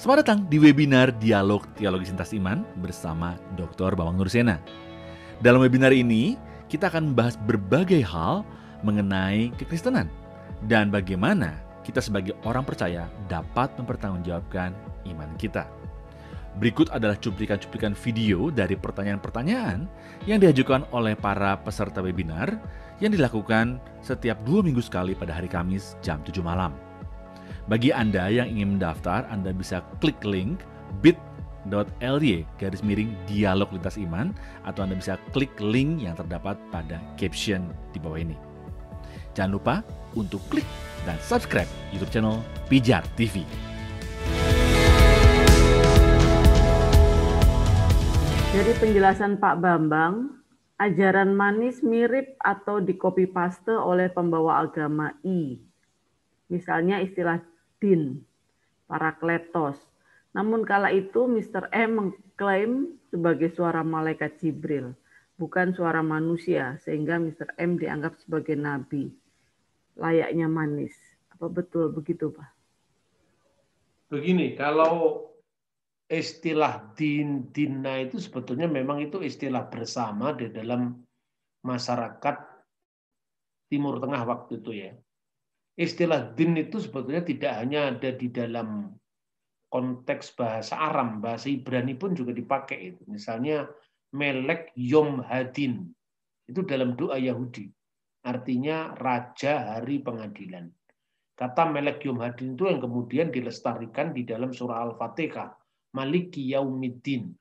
Selamat datang di webinar Dialog Teologi Lintas Iman bersama Dr. Bambang Nursena. Dalam webinar ini, kita akan membahas berbagai hal mengenai kekristenan dan bagaimana kita sebagai orang percaya dapat mempertanggungjawabkan iman kita. Berikut adalah cuplikan-cuplikan video dari pertanyaan-pertanyaan yang diajukan oleh para peserta webinar yang dilakukan setiap 2 minggu sekali pada hari Kamis jam 7 malam. Bagi Anda yang ingin mendaftar, Anda bisa klik link bit.ly/dialog lintas iman atau Anda bisa klik link yang terdapat pada caption di bawah ini. Jangan lupa untuk klik dan subscribe YouTube channel Pijar TV. Dari penjelasan Pak Bambang, ajaran manis mirip atau di-copy paste oleh pembawa agama I. Misalnya istilah din, parakletos. Namun kala itu Mr. M mengklaim sebagai suara malaikat Jibril, bukan suara manusia, sehingga Mr. M dianggap sebagai nabi. Layaknya manis. Apa betul begitu, Pak? Begini, kalau istilah dina itu sebetulnya memang itu istilah bersama di dalam masyarakat Timur Tengah waktu itu ya. Istilah din itu sebetulnya tidak hanya ada di dalam konteks bahasa Aram, bahasa Ibrani pun juga dipakai itu. Misalnya Melek Yom Hadin, itu dalam doa Yahudi. Artinya Raja Hari Pengadilan. Kata Melek Yom Hadin itu yang kemudian dilestarikan di dalam surah Al-Fatihah. Maliki Yaumiddin.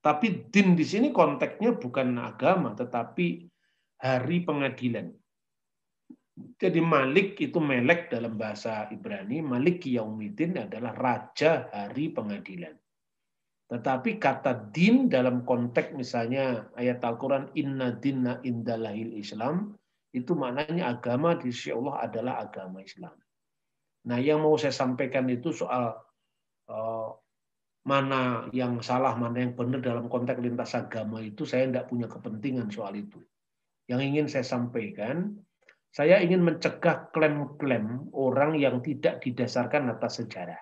Tapi din di sini konteksnya bukan agama, tetapi hari pengadilan. Jadi Malik itu Melek dalam bahasa Ibrani, Maliki Yaumiddin adalah Raja Hari Pengadilan. Tetapi kata din dalam konteks misalnya ayat Al-Quran Inna dinna indallahil Islam, itu maknanya agama di sisi Allah adalah agama Islam. Nah, yang mau saya sampaikan itu soal mana yang salah, mana yang benar dalam konteks lintas agama itu saya tidak punya kepentingan soal itu. Yang ingin saya sampaikan, saya ingin mencegah klaim-klaim orang yang tidak didasarkan atas sejarah.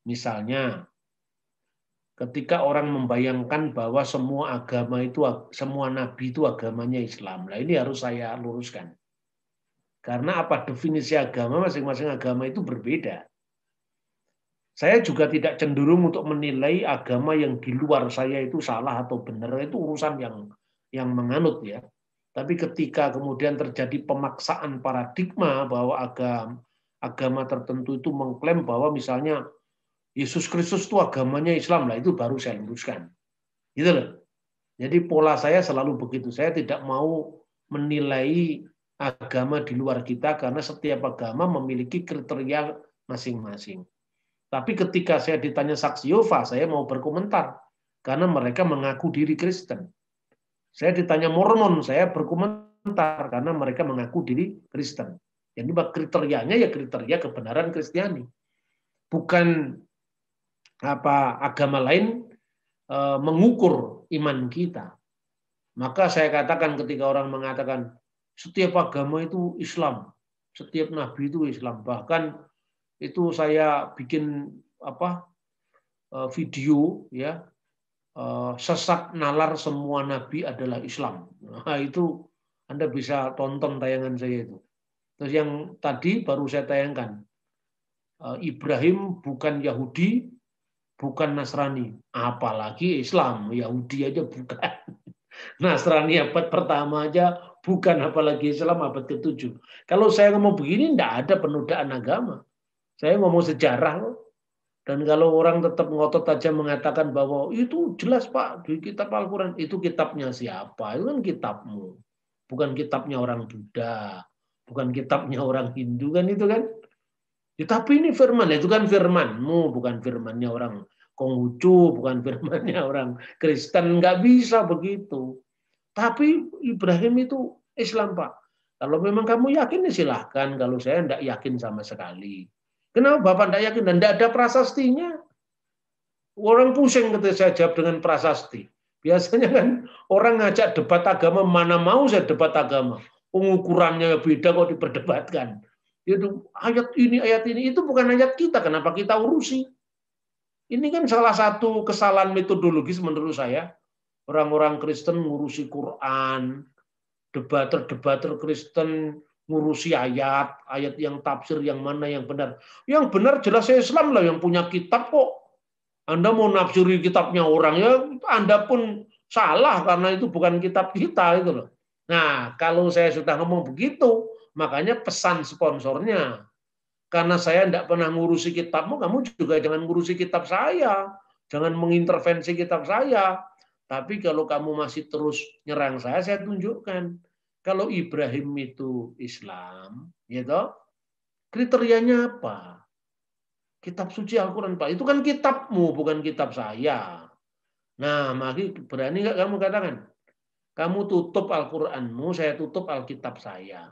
Misalnya, ketika orang membayangkan bahwa semua agama itu, semua nabi itu agamanya Islam. Nah, ini harus saya luruskan. Karena apa definisi agama, masing-masing agama itu berbeda. Saya juga tidak cenderung untuk menilai agama yang di luar saya itu salah atau benar, itu urusan yang menganut ya. Tapi ketika kemudian terjadi pemaksaan paradigma bahwa agama tertentu itu mengklaim bahwa misalnya Yesus Kristus itu agamanya Islam, lah itu baru saya luruskan. Gitu loh. Jadi pola saya selalu begitu. Saya tidak mau menilai agama di luar kita karena setiap agama memiliki kriteria masing-masing. Tapi ketika saya ditanya saksi Yehova, saya mau berkomentar karena mereka mengaku diri Kristen. Saya ditanya Mormon, saya berkomentar karena mereka mengaku diri Kristen. Jadi kriterianya ya kriteria kebenaran Kristiani. Bukan agama lain mengukur iman kita. Maka saya katakan ketika orang mengatakan setiap agama itu Islam, setiap nabi itu Islam. Bahkan itu saya bikin video ya. Sesat nalar semua nabi adalah Islam. Nah, itu Anda bisa tonton tayangan saya itu. Terus yang tadi baru saya tayangkan, Ibrahim bukan Yahudi, bukan Nasrani, apalagi Islam. Yahudi aja bukan, Nasrani abad pertama aja bukan, apalagi Islam abad ke-7. Kalau saya ngomong begini, tidak ada penodaan agama. Saya ngomong sejarah loh. Dan kalau orang tetap ngotot aja mengatakan bahwa itu jelas Pak di kitab Al-Quran, itu kitabnya siapa? Itu kan kitabmu. Bukan kitabnya orang Buddha, bukan kitabnya orang Hindu kan itu kan. Ya, tapi ini firman, itu kan firmanmu, bukan firmannya orang Konghucu, bukan firmannya orang Kristen, nggak bisa begitu. Tapi Ibrahim itu Islam Pak. Kalau memang kamu yakin ya silahkan, kalau saya tidak yakin sama sekali. Kenapa Bapak tidak yakin? Dan tidak ada prasastinya. Orang pusing ketika saya jawab dengan prasasti. Biasanya kan orang ngajak debat agama, mana mau saya debat agama. Pengukurannya beda kok diperdebatkan. Itu ayat ini, itu bukan ayat kita. Kenapa kita urusi? Ini kan salah satu kesalahan metodologis menurut saya. Orang-orang Kristen ngurusi Quran, debater-debater Kristen ngurusi ayat yang tafsir yang mana yang benar. Yang benar jelas Islam lah yang punya kitab kok. Anda mau nafsiri kitabnya orang, ya Anda pun salah karena itu bukan kitab kita itu loh. Nah, kalau saya sudah ngomong begitu, makanya pesan sponsornya. Karena saya tidak pernah ngurusi kitabmu, kamu juga jangan ngurusi kitab saya. Jangan mengintervensi kitab saya. Tapi kalau kamu masih terus nyerang saya tunjukkan. Kalau Ibrahim itu Islam, gitu, kriterianya apa? Kitab suci Al-Quran, Pak. Itu kan kitabmu, bukan kitab saya. Nah, maka berani nggak kamu katakan? Kamu tutup Al-Quranmu, saya tutup Alkitab saya.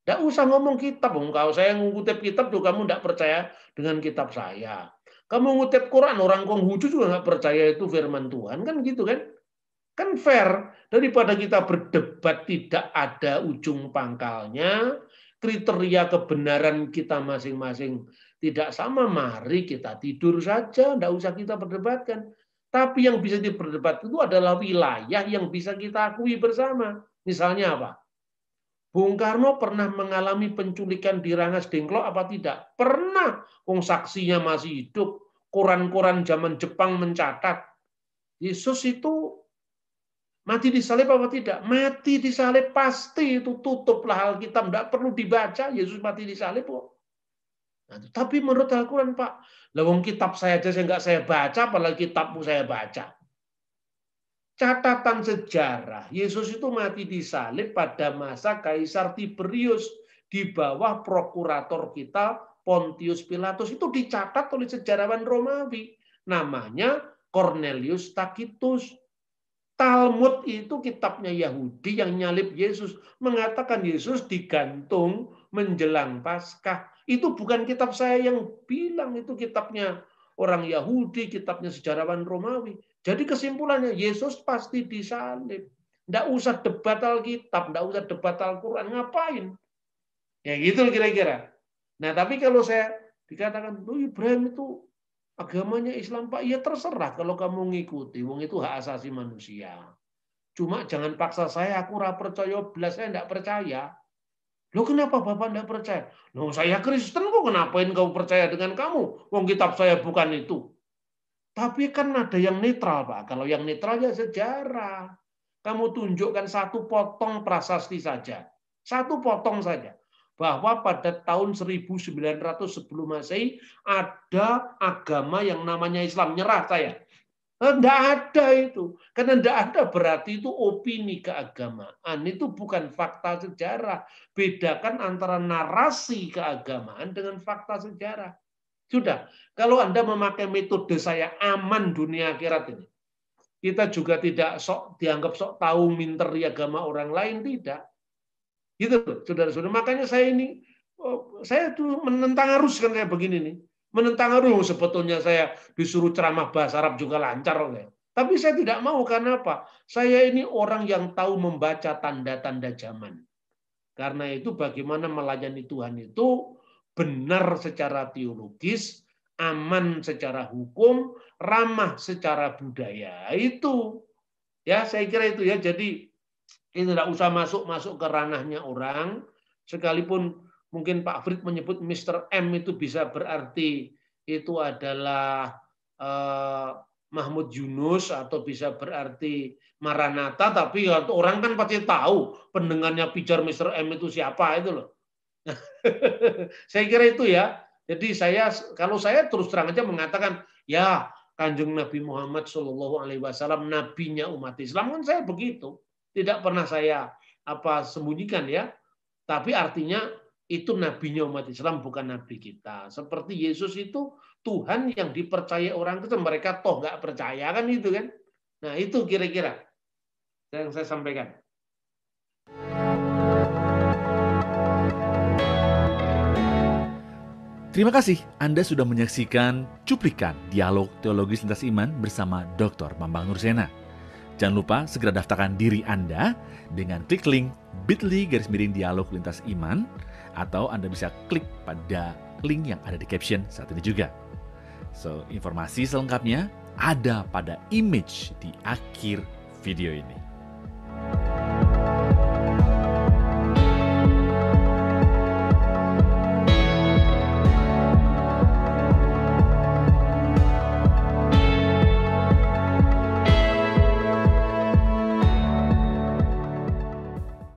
Tidak usah ngomong kitab. Kalau saya ngutip kitab, tuh kamu tidak percaya dengan kitab saya. Kamu ngutip Quran, orang Konghucu juga nggak percaya itu firman Tuhan. Kan gitu kan? Kan fair. Daripada kita berdebat tidak ada ujung pangkalnya, kriteria kebenaran kita masing-masing tidak sama, mari kita tidur saja. Tidak usah kita perdebatkan. Tapi yang bisa diperdebatkan itu adalah wilayah yang bisa kita akui bersama. Misalnya apa? Bung Karno pernah mengalami penculikan di Rangas Dengklok apa tidak? Pernah. Saksinya masih hidup. Koran-koran zaman Jepang mencatat. Yesus itu mati disalib apa tidak? Mati disalib pasti. Itu tutuplah Alkitab. Tidak perlu dibaca. Yesus mati disalib kok. Nah, tapi menurut Al-Quran, Pak, lawang kitab saya aja nggak saya baca, apalagi kitabmu saya baca. Catatan sejarah, Yesus itu mati disalib pada masa Kaisar Tiberius di bawah prokurator kita Pontius Pilatus. Itu dicatat oleh sejarawan Romawi. Namanya Cornelius Tacitus. Talmud itu kitabnya Yahudi yang nyalib Yesus. Mengatakan Yesus digantung menjelang Paskah. Itu bukan kitab saya yang bilang, itu kitabnya orang Yahudi, kitabnya sejarawan Romawi. Jadi kesimpulannya, Yesus pasti disalib. Tidak usah debat Alkitab, tidak usah debat Al-Quran. Ngapain? Ya gitu kira-kira. Nah, tapi kalau saya dikatakan, Ibrahim itu agamanya Islam, Pak. Ya terserah kalau kamu ngikuti. Wong itu hak asasi manusia. Cuma jangan paksa saya, aku ora percaya, belas saya tidak percaya. Loh kenapa Bapak tidak percaya? Loh saya Kristen kok, kenapain kau percaya dengan kamu? Wong kitab saya bukan itu. Tapi kan ada yang netral, Pak. Kalau yang netral ya sejarah. Kamu tunjukkan satu potong prasasti saja. Satu potong saja. Bahwa pada tahun 1900 sebelum Masehi ada agama yang namanya Islam. Nyerah saya. Tidak ada itu. Karena tidak ada berarti itu opini keagamaan. Itu bukan fakta sejarah. Bedakan antara narasi keagamaan dengan fakta sejarah. Sudah. Kalau Anda memakai metode saya aman dunia akhirat ini. Kita juga tidak dianggap sok tahu minteri agama orang lain. Tidak. Gitu, saudara-saudara. Makanya saya tuh menentang arus kan kayak begini nih. Menentang arus sebetulnya saya disuruh ceramah bahasa Arab juga lancar. Tapi saya tidak mau, karena apa? Saya ini orang yang tahu membaca tanda-tanda zaman. Karena itu bagaimana melayani Tuhan itu benar secara teologis, aman secara hukum, ramah secara budaya. Itu ya saya kira itu ya. Jadi ini tidak usah masuk ke ranahnya orang, sekalipun mungkin Pak Frid menyebut Mr. M itu bisa berarti itu adalah Mahmud Yunus atau bisa berarti Maranatha, tapi orang kan pasti tahu pendengarnya pijar Mr. M itu siapa itu loh. Saya kira itu ya. Jadi kalau saya terus terang aja mengatakan ya Kanjeng Nabi Muhammad SAW nabinya umat Islam, kan saya begitu. Tidak pernah saya sembunyikan ya. Tapi artinya itu nabinya umat Islam, bukan nabi kita. Seperti Yesus itu Tuhan yang dipercaya orang Kristen, mereka toh nggak percaya kan itu kan. Nah itu kira-kira yang saya sampaikan. Terima kasih Anda sudah menyaksikan cuplikan dialog teologis lintas iman bersama Dr. Bambang Nursena. Jangan lupa segera daftarkan diri Anda dengan klik link bit.ly/dialog lintas iman, atau Anda bisa klik pada link yang ada di caption saat ini juga. So, informasi selengkapnya ada pada image di akhir video ini.